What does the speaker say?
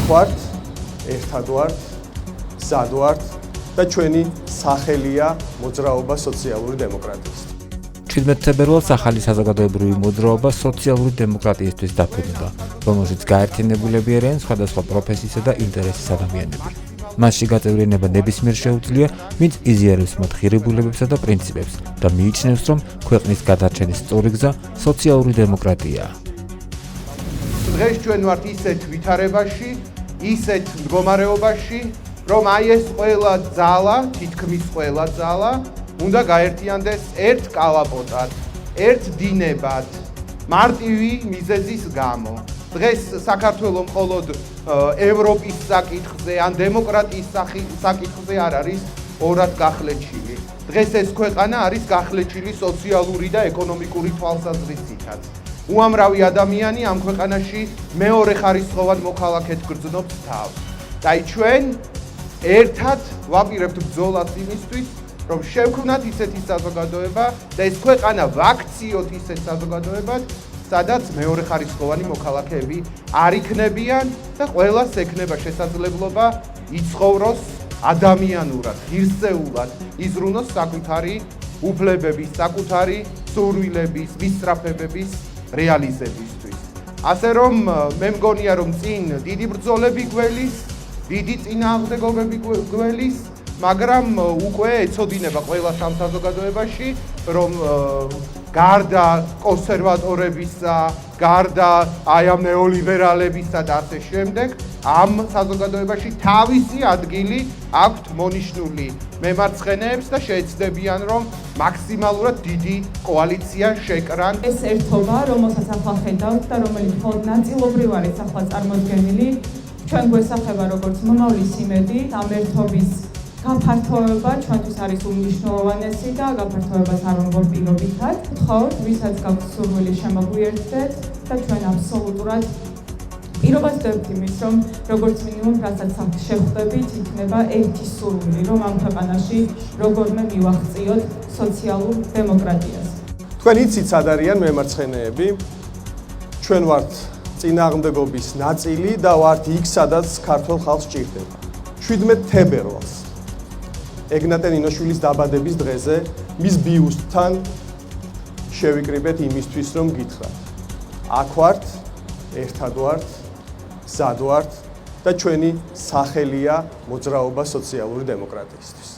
ვართ, ერთად ვართ, მზად ვართ და ჩვენი სახელია მოძრაობა სოციალური დემოკრატიისთვის. 17 თებერვალს ახალი საზოგადოებრივი მოძრაობა სოციალური დემოკრატიისთვის დაფუძნდა, რომელშიც გაერთიანებულები არიან სხვადასხვა პროფესიისა და ინტერესის ადამიანები. მასში გაწევრიანება ნებისმიერ შეუძლია, ვინც იზიარებს მათ ღირებულებებსა და პრინციპებს და მიიჩნევს, რომ ქვეყნის გადარჩენის სწორი გზა სოციალური დემოკრატიაა. დღეს ჩვენ ვართ ისეთ ვითარებაში, ისეთ მდგომარეობაში, რომ აი ეს ყველა ძალა, თითქმის ყველა ძალა უნდა გაერთიანდეს ერთ კალაპოტად, ერთ დინებად, მარტივი მიზეზის გამო. დღეს საქართველოს მხოლოდ ევროპის საკითხზე ან დემოკრატიის საკითხზე არ არის ორად გახლეჩილი. დღეს ეს ქვეყანა არის გახლეჩილი სოციალური და ეკონომიკური თვალსაზრისითაც. უამრავი ადამიანი ამ ქვეყანაში მეორე ხარისხოვან მოქალაქედ გრძნობს თავს. და ჩვენ ერთად ვაპირებთ ბრძოლას იმისთვის, რომ შევქმნათ ისეთი საზოგადოება და ეს ქვეყანა ვაქციოთ ისეთ საზოგადოებად, სადაც მეორე ხარისხოვანი მოქალაქეები არ იქნებიან და ყველას ექნება შესაძლებლობა იცხოვროს ადამიანურად, ღირსეულად, იზრუნოს საკუთარი უფლებების, საკუთარი სურვილების, მისწრაფებების რეალიზებისთვის. ასე რომ მე მგონია, რომ წინ დიდი ბრძოლები გველის, დიდი წინააღმდეგობები გველის, მაგრამ უკვე ეცოდინება ყველას ამ საზოგადოებაში, რომ გარდა კონსერვატორებისა, გარდა აი ამ ნეოლიბერალებისა და ასე შემდეგ, ამ საზოგადოებაში თავისი ადგილი აქვთ მონიშნული მემარცხენეებს და შეეცდებიან, რომ მაქსიმალურად დიდი კოალიცია შეკრან. ეს ერთობა, რომელსაც ახლა ხედავთ და რომელიც მხოლოდ ნაწილობრივ არის ახლა წარმოდგენილი, ჩვენ გვესახება როგორც მომავლის იმედი, ამ ერთობის გაფართოება ჩვენთვის არის უმნიშვნელოვანესი და გაფართოებას არ ვამბობ პირობითად. ვთხოვთ, ვისაც გაქვთ სურვილი შემოგვიერთდეთ და ჩვენ აბსოლუტურად პირობას ვდებთ იმის, რომ როგორც მინიმუმ რასაც შეხვდებით, იქნება ერთი სურვილი, რომ ამ ქვეყანაში როგორმე მივახციოთ სოციალურ დემოკრატიას. თქვენ იცით, სად არიან მემარცხენეები? ჩვენ ვართ წინააღმდეგობის ნაწილი და ვართ იქ, სადაც ქართულ ხალხს ჭირდება. 17 თებერვალს ეგნატე ნინოშვილის დაბადების დღეზე მის ბიუსტთან შევიკრიბეთ იმისთვის, რომ გითხრათ. აქ ვართ, ერთად ვართ, მზად ვართ და ჩვენი სახელია მოძრაობა სოციალური დემოკრატიისთვის.